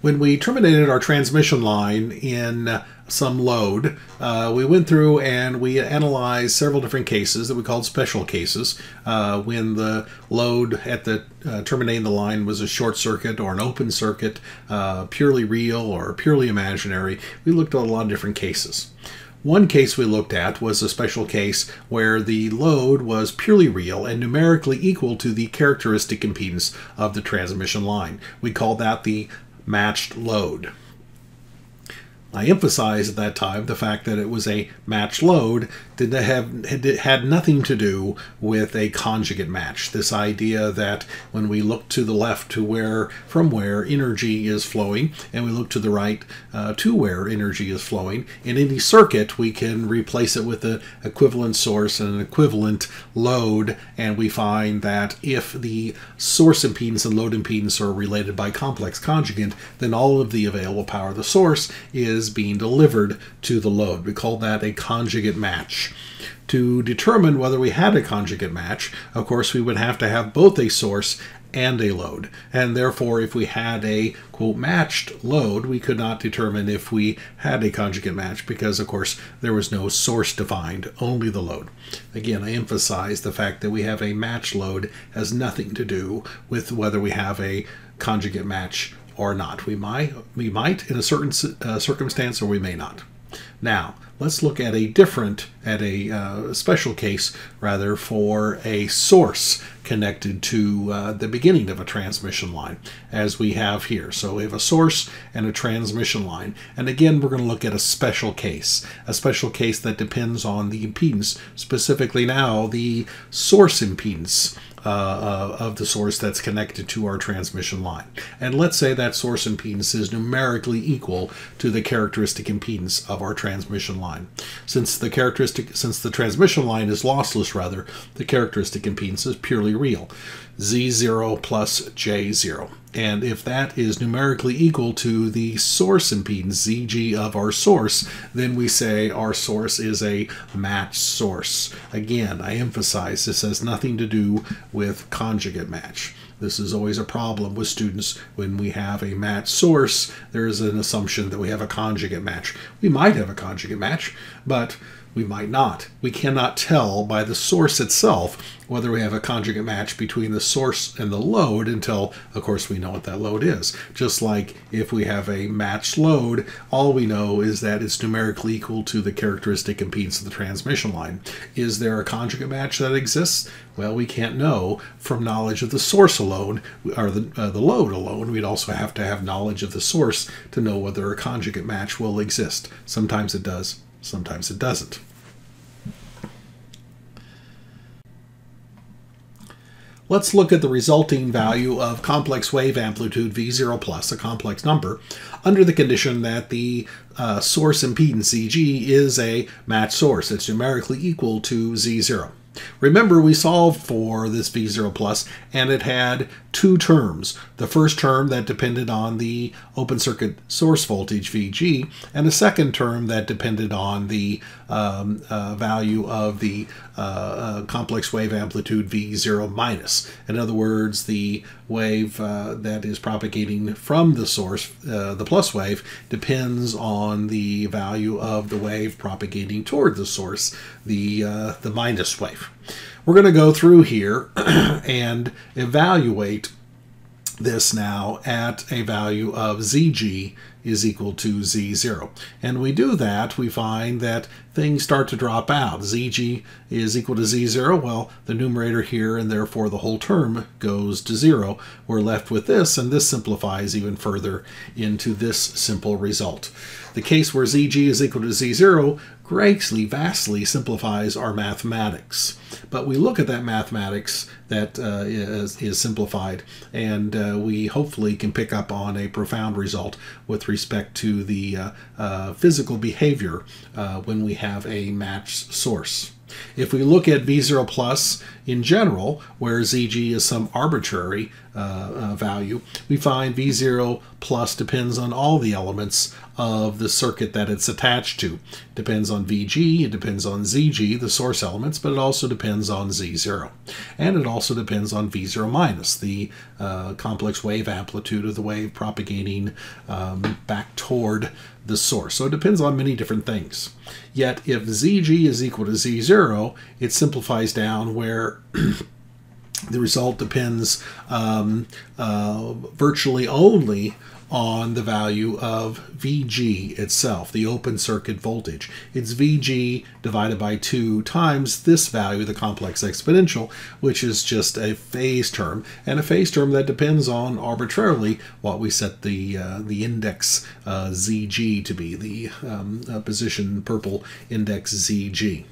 When we terminated our transmission line in some load, we went through and we analyzed several different cases that we called special cases. When the load at the terminating the line was a short circuit or an open circuit, purely real or purely imaginary, we looked at a lot of different cases. One case we looked at was a special case where the load was purely real and numerically equal to the characteristic impedance of the transmission line. We called that the matched load. I emphasized at that time the fact that it was a matched load had nothing to do with a conjugate match. This idea that when we look to the left from where energy is flowing, and we look to the right to where energy is flowing, in any circuit we can replace it with an equivalent source and an equivalent load, and we find that if the source impedance and load impedance are related by complex conjugate, then all of the available power of the source is being delivered to the load. We call that a conjugate match. To determine whether we had a conjugate match, of course, we would have to have both a source and a load. And therefore, if we had a, quote, matched load, we could not determine if we had a conjugate match because, of course, there was no source defined, only the load. Again, I emphasize the fact that we have a matched load has nothing to do with whether we have a conjugate match or not. We might in a certain circumstance, or we may not. Now, let's look at a special case, rather, for a source connected to the beginning of a transmission line, as we have here. So we have a source and a transmission line. And again, we're going to look at a special case that depends on the impedance, specifically now the source impedance of the source that's connected to our transmission line. And let's say that source impedance is numerically equal to the characteristic impedance of our transmission line. Since the transmission line is lossless, rather, the characteristic impedance is purely real, Z0 plus J0. And if that is numerically equal to the source impedance, ZG, of our source, then we say our source is a matched source. Again, I emphasize this has nothing to do with conjugate match. This is always a problem with students. When we have a matched source, there is an assumption that we have a conjugate match. We might have a conjugate match, but we might not. We cannot tell by the source itself whether we have a conjugate match between the source and the load until, of course, we know what that load is. Just like if we have a matched load, all we know is that it's numerically equal to the characteristic impedance of the transmission line. Is there a conjugate match that exists? Well, we can't know from knowledge of the source alone, or the load alone. We'd also have to have knowledge of the source to know whether a conjugate match will exist. Sometimes it does. Sometimes it doesn't. Let's look at the resulting value of complex wave amplitude V0 plus, a complex number, under the condition that the source impedance ZG is a matched source. It's numerically equal to Z0. Remember, we solved for this V0 plus, and it had two terms. The first term that depended on the open circuit source voltage, VG, and a second term that depended on the value of the complex wave amplitude V0 minus. In other words, the wave that is propagating from the source, the plus wave, depends on the value of the wave propagating toward the source, the minus wave. We're going to go through here and evaluate this now at a value of ZG is equal to Z0. And we do that, we find that things start to drop out. ZG is equal to Z0. Well, the numerator here, and therefore the whole term, goes to 0. We're left with this, and this simplifies even further into this simple result. The case where ZG is equal to Z0 greatly, vastly simplifies our mathematics. But we look at that mathematics that is simplified, and we hopefully can pick up on a profound result with respect to the physical behavior when we have a matched source. If we look at V0 plus in general, where ZG is some arbitrary value, we find V0 plus depends on all the elements of the circuit that it's attached to. Depends on VG, it depends on ZG, the source elements, but it also depends on Z0. And it also depends on V0 minus, the complex wave amplitude of the wave propagating back toward the source. So it depends on many different things. Yet if ZG is equal to Z0, it simplifies down where the result depends virtually only on the value of VG itself, the open circuit voltage. It's VG divided by 2 times this value, the complex exponential, which is just a phase term, and a phase term that depends on arbitrarily what we set the index ZG to be, the position purple index ZG.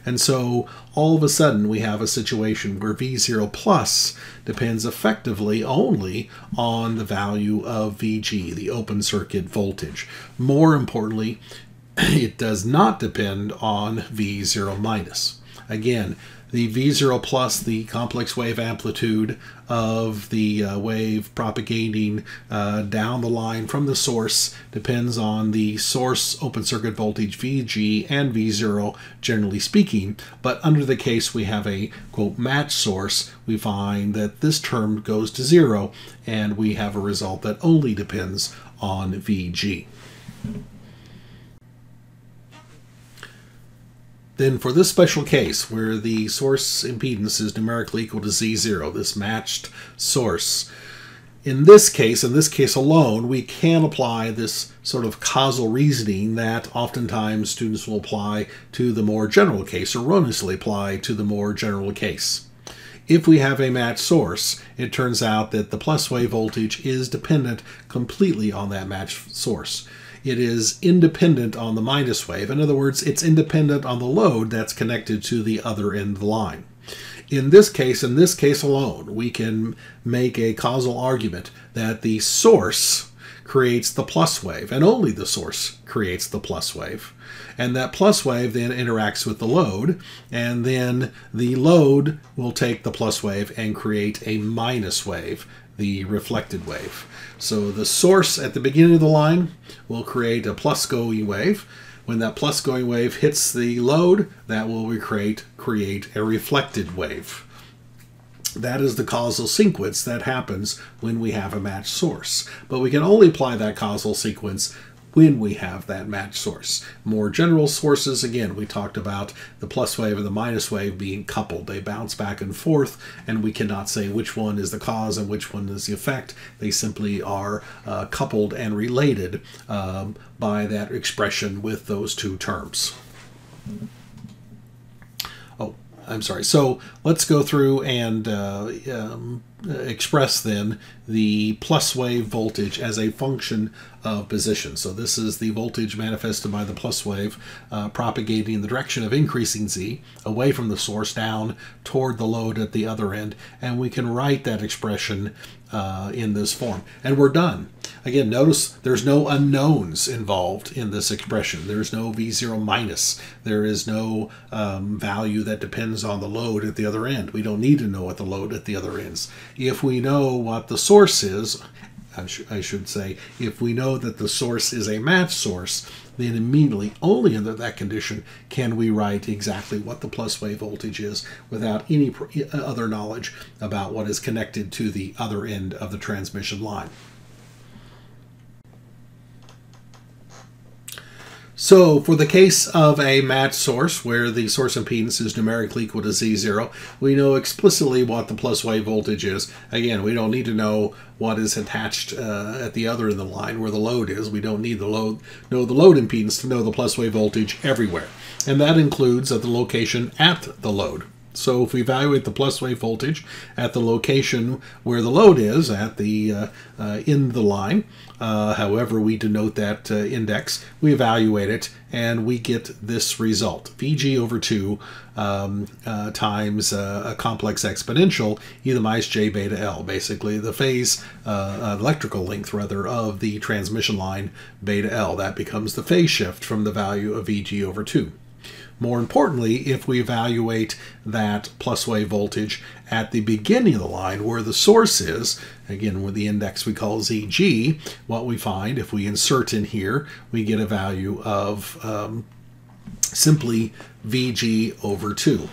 And so all of a sudden we have a situation where V0 plus depends effectively only on the value of VG, the open circuit voltage. More importantly, it does not depend on V0 minus. Again, the V0 plus, the complex wave amplitude of the wave propagating down the line from the source, depends on the source open circuit voltage VG and V0, generally speaking. But under the case we have a, quote, match source, we find that this term goes to 0, and we have a result that only depends on VG. Then for this special case, where the source impedance is numerically equal to Z0, this matched source, in this case alone, we can apply this sort of causal reasoning that oftentimes students will apply to the more general case, erroneously apply to the more general case. If we have a matched source, it turns out that the plus wave voltage is dependent completely on that matched source. It is independent on the minus wave. In other words, it's independent on the load that's connected to the other end of the line. In this case alone, we can make a causal argument that the source creates the plus wave, and only the source creates the plus wave. And that plus wave then interacts with the load, and then the load will take the plus wave and create a minus wave, the reflected wave. So the source at the beginning of the line will create a plus going wave. When that plus going wave hits the load, that will create a reflected wave. That is the causal sequence that happens when we have a matched source. But we can only apply that causal sequence when we have that matched source. More general sources, again, we talked about the plus wave and the minus wave being coupled. They bounce back and forth, and we cannot say which one is the cause and which one is the effect. They simply are coupled and related by that expression with those two terms. Oh, I'm sorry. So let's go through and express then the plus wave voltage as a function of position. So this is the voltage manifested by the plus wave propagating in the direction of increasing Z, away from the source down toward the load at the other end, and we can write that expression in this form. And we're done. Again, notice there's no unknowns involved in this expression. There's no V0 minus. There is no value that depends on the load at the other end. We don't need to know what the load at the other end is. If we know what the source is, I should say, if we know that the source is a matched source, then immediately, only under that condition, can we write exactly what the plus wave voltage is without any other knowledge about what is connected to the other end of the transmission line. So for the case of a matched source where the source impedance is numerically equal to Z0, we know explicitly what the plus wave voltage is. Again, we don't need to know what is attached at the other end of the line where the load is. We don't need know the load impedance to know the plus wave voltage everywhere. And that includes at the location at the load. So if we evaluate the plus wave voltage at the location where the load is, at the in the line, however we denote that index, we evaluate it and we get this result. VG over 2 times a complex exponential E to the minus j beta L, basically the phase electrical length rather of the transmission line beta L. That becomes the phase shift from the value of VG over 2. More importantly, if we evaluate that plus wave voltage at the beginning of the line where the source is, again with the index we call ZG, what we find if we insert in here, we get a value of simply VG over 2.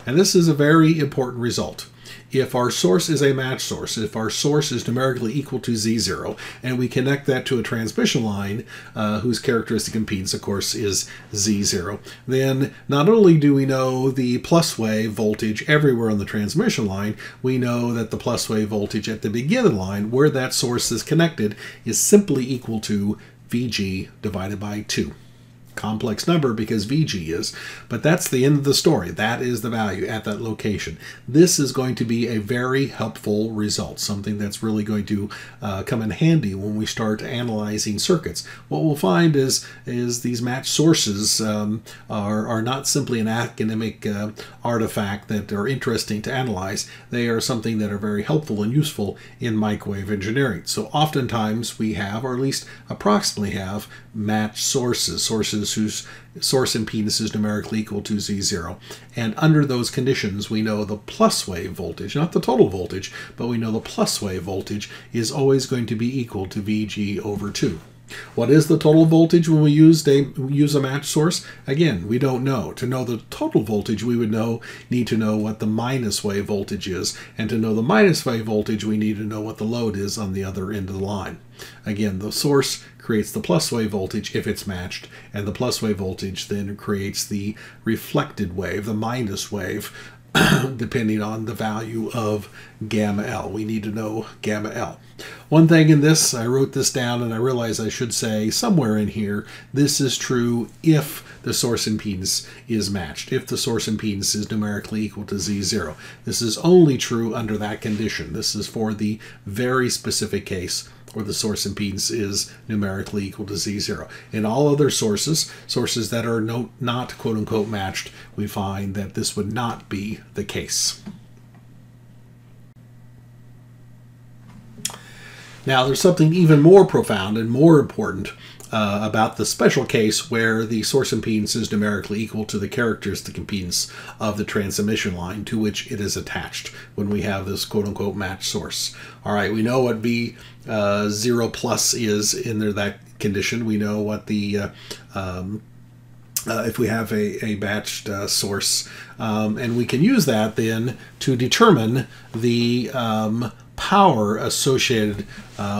And this is a very important result. If our source is a match source, if our source is numerically equal to Z0, and we connect that to a transmission line whose characteristic impedance, of course, is Z0, then not only do we know the plus wave voltage everywhere on the transmission line, we know that the plus wave voltage at the beginning of the line, where that source is connected, is simply equal to VG divided by 2. Complex number because VG is, but that's the end of the story. That is the value at that location. This is going to be a very helpful result, something that's really going to come in handy when we start analyzing circuits. What we'll find is these match sources are not simply an academic artifact that are interesting to analyze. They are something that are very helpful and useful in microwave engineering. So oftentimes we have, or at least approximately have, match sources whose source impedance is numerically equal to Z0. And under those conditions, we know the plus wave voltage, not the total voltage, but we know the plus wave voltage is always going to be equal to VG over 2. What is the total voltage when we use a match source? Again, we don't know. To know the total voltage, we would need to know what the minus wave voltage is. And to know the minus wave voltage, we need to know what the load is on the other end of the line. Again, the source creates the plus wave voltage if it's matched, and the plus wave voltage then creates the reflected wave, the minus wave, depending on the value of gamma L. We need to know gamma L. One thing in this, I wrote this down and I realize I should say somewhere in here, this is true if the source impedance is matched, if the source impedance is numerically equal to Z0. This is only true under that condition. This is for the very specific case where the source impedance is numerically equal to Z0. In all other sources that are not quote-unquote matched, we find that this would not be the case. Now, there's something even more profound and more important about the special case where the source impedance is numerically equal to the characteristic impedance of the transmission line to which it is attached when we have this quote-unquote matched source. All right, we know what V0 plus is in that condition. We know what the if we have a matched source, and we can use that then to determine the power associated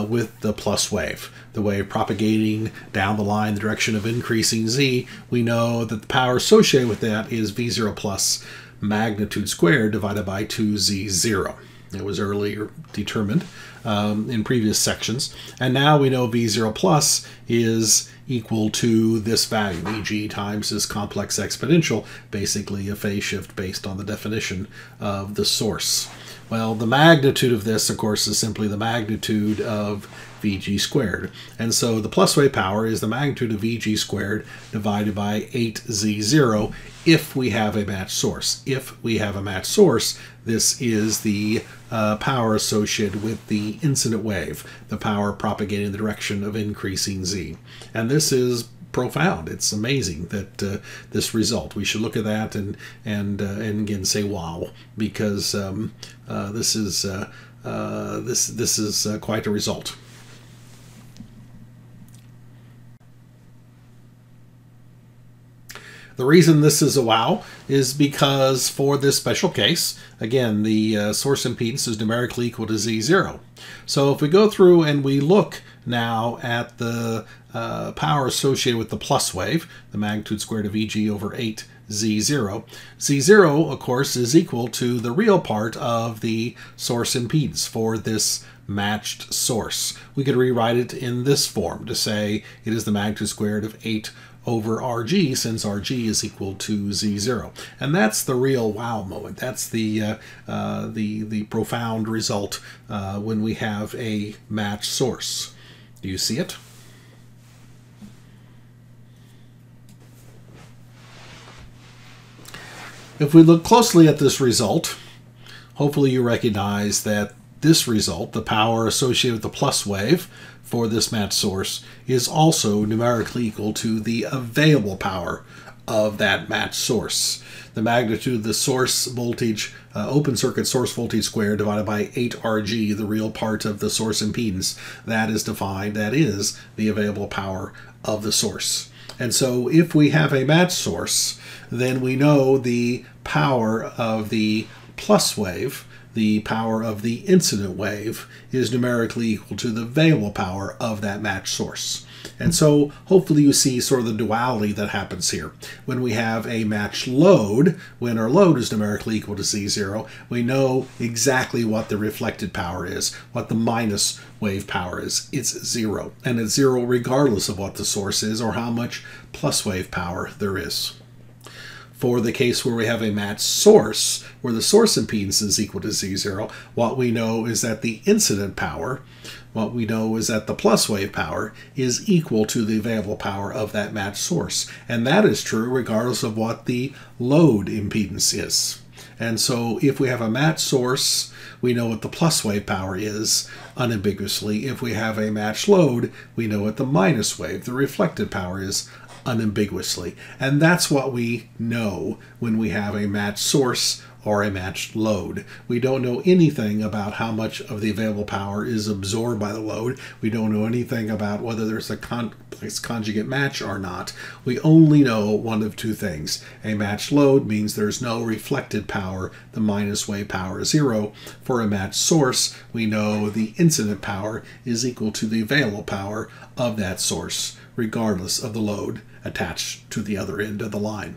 with the plus wave. The wave propagating down the line in the direction of increasing Z, we know that the power associated with that is V0 plus magnitude squared divided by 2Z0. It was earlier determined in previous sections. And now we know V0 plus is equal to this value, Eg times this complex exponential, basically a phase shift based on the definition of the source. Well, the magnitude of this, of course, is simply the magnitude of Vg squared. And so the plus wave power is the magnitude of Vg squared divided by 8Z0 if we have a matched source. If we have a matched source, this is the power associated with the incident wave, the power propagating in the direction of increasing Z. And this is profound. It's amazing that this result. We should look at that and again say wow, because this is quite a result. The reason this is a wow is because for this special case, again, the source impedance is numerically equal to Z0. So if we go through and we look now at the power associated with the plus wave, the magnitude squared of Eg over 8 Z0. Z0, of course, is equal to the real part of the source impedance for this matched source. We could rewrite it in this form to say it is the magnitude squared of 8 over Rg, since Rg is equal to Z0. And that's the real wow moment. That's the profound result when we have a matched source. Do you see it? If we look closely at this result, hopefully you recognize that this result, the power associated with the plus wave for this matched source, is also numerically equal to the available power of that matched source. The magnitude of the source voltage, open circuit source voltage squared divided by 8Rg, the real part of the source impedance, that is defined, that is the available power of the source. And so if we have a matched source, then we know the power of the plus wave, the power of the incident wave, is numerically equal to the available power of that matched source. And so hopefully you see sort of the duality that happens here. When we have a matched load, when our load is numerically equal to Z0, we know exactly what the reflected power is, what the minus wave power is. It's 0. And it's 0 regardless of what the source is or how much plus wave power there is. For the case where we have a matched source, where the source impedance is equal to Z0, what we know is that the incident power, what we know is that the plus wave power is equal to the available power of that matched source. And that is true regardless of what the load impedance is. And so if we have a matched source, we know what the plus wave power is unambiguously. If we have a matched load, we know what the minus wave, the reflected power, is unambiguously. And that's what we know when we have a matched source or a matched load. We don't know anything about how much of the available power is absorbed by the load. We don't know anything about whether there's a complex conjugate match or not. We only know one of two things. A matched load means there's no reflected power. The minus wave power is 0. For a matched source, we know the incident power is equal to the available power of that source, regardless of the load attached to the other end of the line.